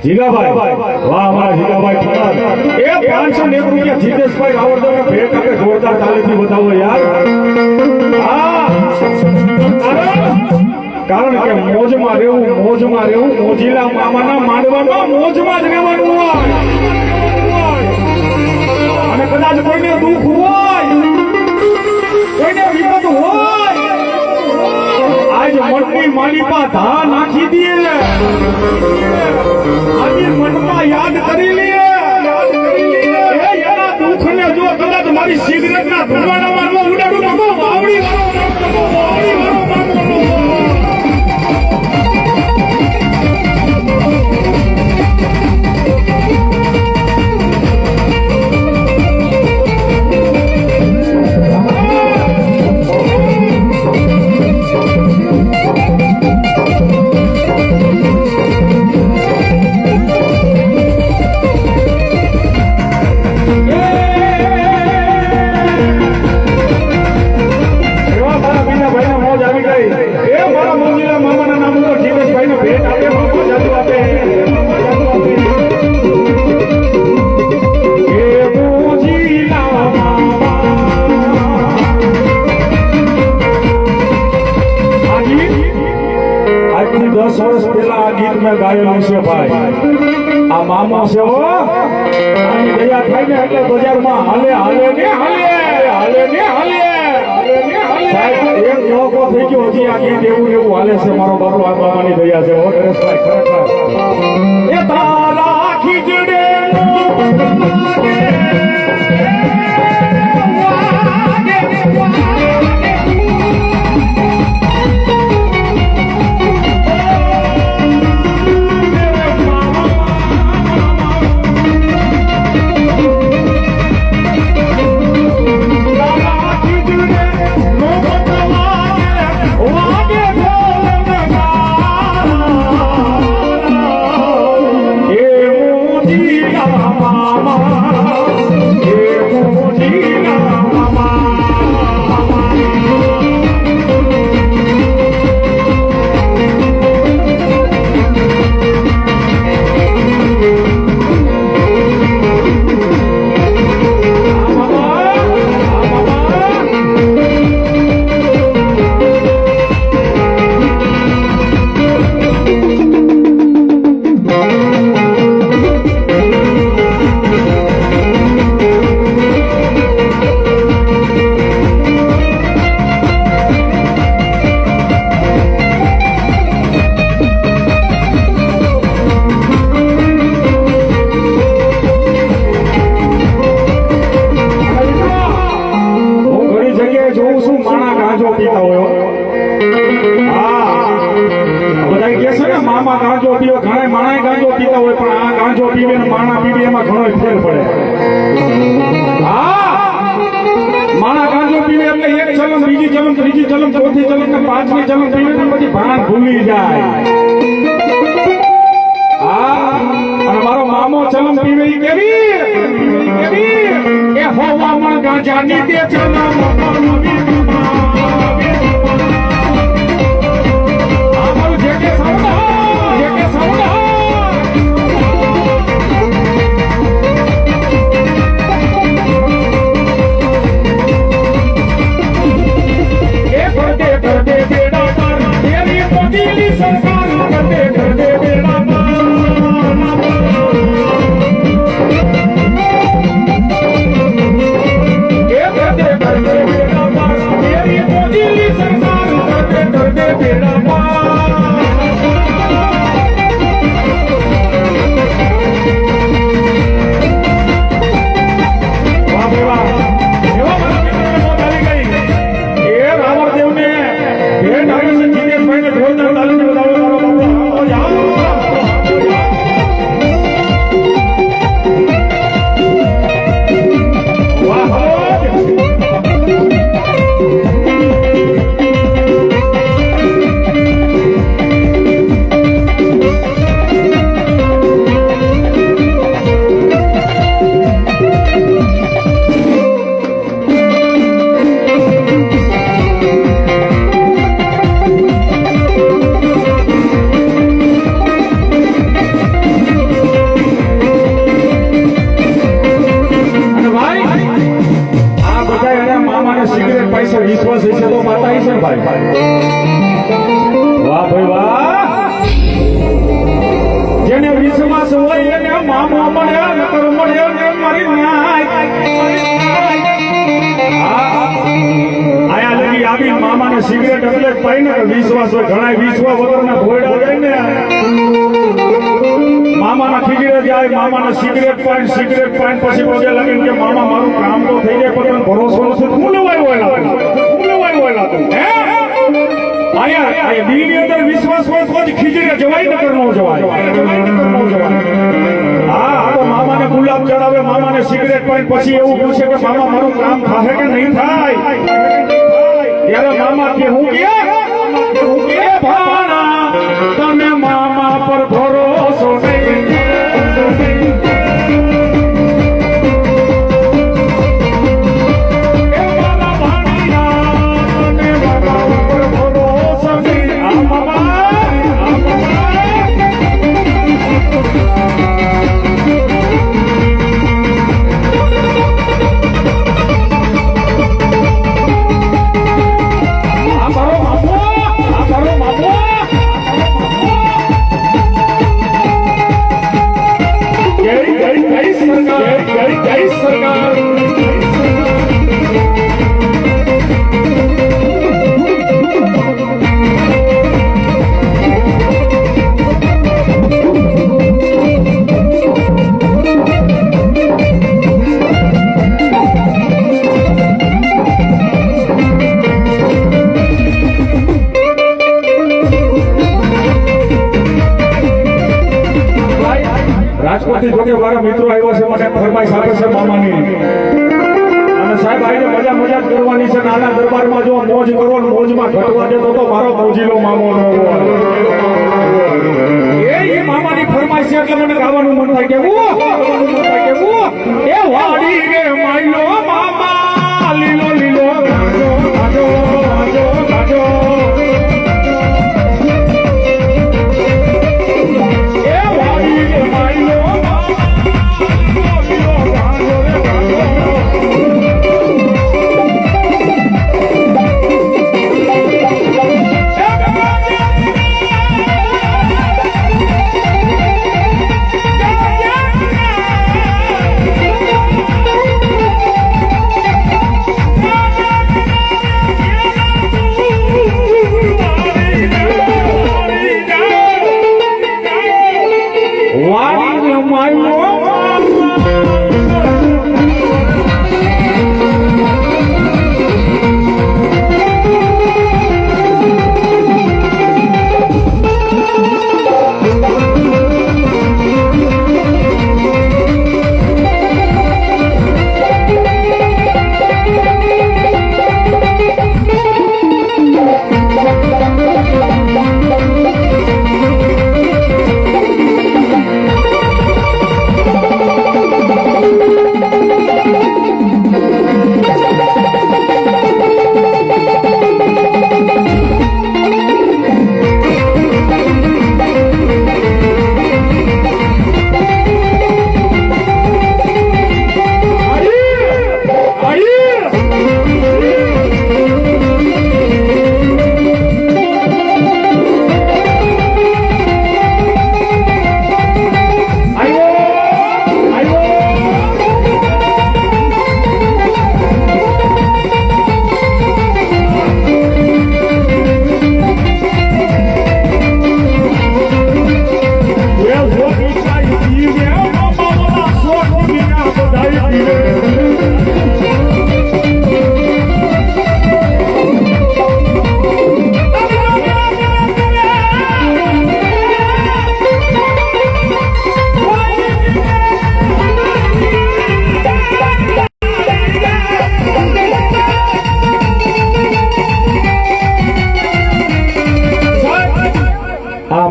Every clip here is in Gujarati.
જીગાભાઈ વાહ અમારા જીગાભાઈ ઠાકર એ 501 રૂપિયા જીતેશભાઈ રાવળદેવને ભેટ આપે જોરદાર તાલીથી બતાવો યાર હા કારણ કે મોજમાં રહેવું મોજીલા મામાના માંડવામાં મોજમાં જ રહેવાનું હોય અને કદાચ કોઈને દુઃખ હોય કોઈને વિપત હોય આજ મનની માલિપા ધા નાખી દે આજે મનમાં યાદ કરી લે એના દુઃખને જો કદાચ મારી સિગરેટના ધુમાડામાં ઉડાડું નાખો વાવડી આ મામો છે હો આની દયા થાય ને એટલે બજારમાં હાલે સાહેબ એક લોકો થઈ ગયો હજી આ ગીત એવું હાલે છે મારો બાપુ આ બાબાની દયા છે હો નરેશભાઈ ખરેખર એ તારા ખીજડે ત્રીજી ચલમ ચોથી ચલમ ને પાંચમી ચલમ પીવે ને પછી ભાન ભૂલી જાય અને મારો મામો ચલમ પીવે ઈ કેવી એ હોવા મણ ગાંજાની દે ચલમ મામાને સિગરેટ પૈસે વિશ્વાસ હશે તો માતા હશે ને ભાઈ વાહ ભાઈ વાહ જેને વિશ્વાસ હોય એને મામો મળ્યા નકર મળ્યો ને મારી ન્યાય આયા લગી આવી મામાને સિગરેટ એટલે પાઈને વિશ્વાસ હોય ઘણા વિશ્વાસ વગરના ભોયડા જાય ને મામાના ખીજડે જાય મામાના સિગરેટ પાઈન પછી પગે લાગીને કે મામા મારું કામ તો થઈ જાય પણ ભરોસો નથી હું લેવાય હોય હે આયા દિલની અંદર વિશ્વાસ હોય તો જ ખીજડે જવાય નકર ન જવાય હા તો મામાને ગુલાબ ચડાવે મામાને સિગરેટ પાઈન પછી એવું પૂછે કે મામા મારું કામ થાય કે નહીં થાય ત્યારે મામા કે હું કે ભાણા તમે મામા પર ભરોસો નહીં રાજકોટથી જોકે મારા મિત્રો આવ્યા છે મને ફરમાઈશ આપે છે મામાની અને સાહેબ આઈને મજા જ કરવાની છે નાના દરબારમાં જો મોજ કરો ને મોજમાં ઘટવા દેતો તો મારો મોજીલો મામો નો એ મામાની ફરમાઈશ છે એટલે મને ગાવાનું મન થાય કે એ વાડી રે માઈલો મામા લીલો લીલો ગાજો ગાજો ગાજો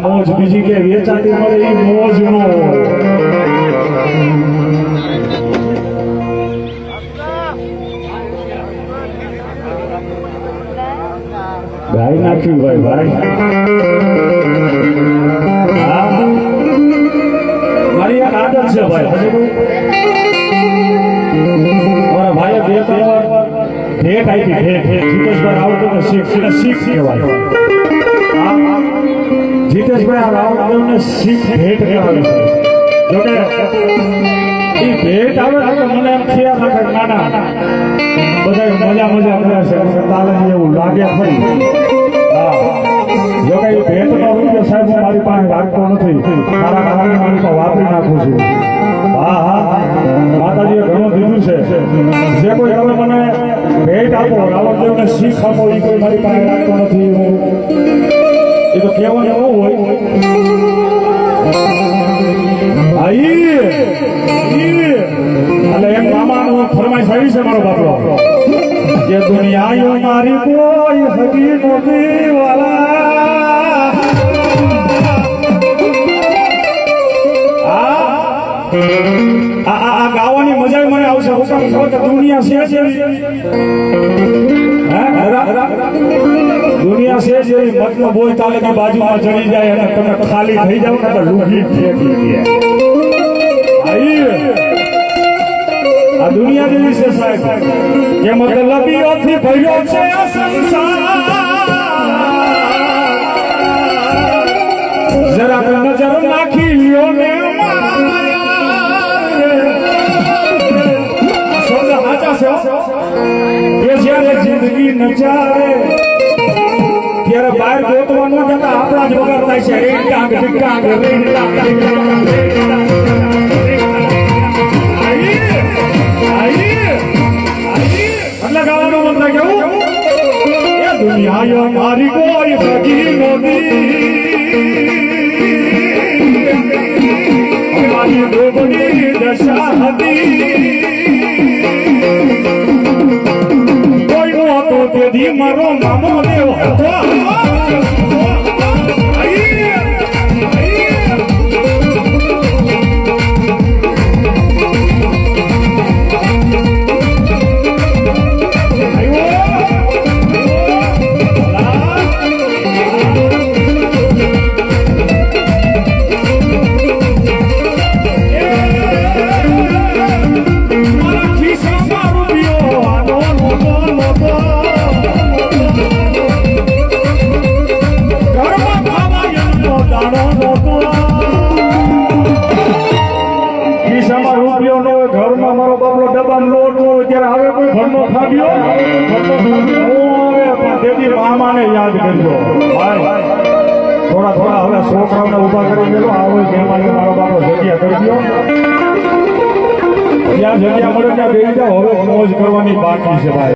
મોજ બીજી કે વેચાતી મળે એ મોજ નો ગાય નાખી ભાઈ મારી એક આદત છે ભાઈ મારા ભાઈએ બે ત્રણ ભેટ આપી ભેટ જીતેશભાઈ રાવળદેવને શીખ કહેવાય જીતેશભાઈ આ રાવળદેવને શીખ ભેટ કહેવાય છે જોકે એ ભેટ આવે તો મને એમ થયા લાગે નાના બધા મજા કરે છે તાલે એવું લાગે ખરી હા જોકે એ ભેટનો રૂપિયો સાહેબ હું મારી પાસે રાખતો નથી મારા કારણે મારી પાસે વાપરી નાખું છું હા માતાજીએ ઘણું દીધું છે જે કોઈ તમે મને ભેટ આપો રાવળદેવને શીખ આપો એ કોઈ મારી પાસે રાખતો નથી હું એ તો કહેવાનું એવું હોય એટલે એમ મામાનું ફરમાઈશ આવી છે મારો બાપલો કે દુનિયા મારી કોઈ સગી નોતી વાલા આ ગાવાની મજા મને આવશે દુનિયા છે દુનિયા છે જે મતલબ હોય તાલે ની બાજુમાં ચડી જાય અને તમે ખાલી થઈ જાવ ને તો લૂંટી ફેંકી દે આ દુનિયા જેવી છે સાહેબ કે મતલબીઓથી ભર્યો છે આ સંસાર જરાક નજર નાખી લ્યો ને કે જ્યારે જિંદગી નચાવે ત્યારે બહાર ગોતવાનું જતા આપણા જ વગર થાય છે એટલે ગાવાનું મન થાય કેવું એ દુનિયા મારી કોઈ સગી નોતી મારી ડોબની દશા હતી તેથી મારો મામો દેવ હતો ઘરમાં મારો બાપલો ડબ્બાનો લોટ હોય ત્યારે હવે કોઈ ઘરનો ખાધ્યો તેથી મામાને યાદ કરજો ભાઈ થોડા હવે છોકરાઓને ઉભા કરી દેલો આવો મહેમાન મારો બાપલો જગ્યા કરી દો જ્યાં જગ્યા મળે ત્યાં બેસી જાઓ હવે મોજ કરવાની બાકી છે ભાઈ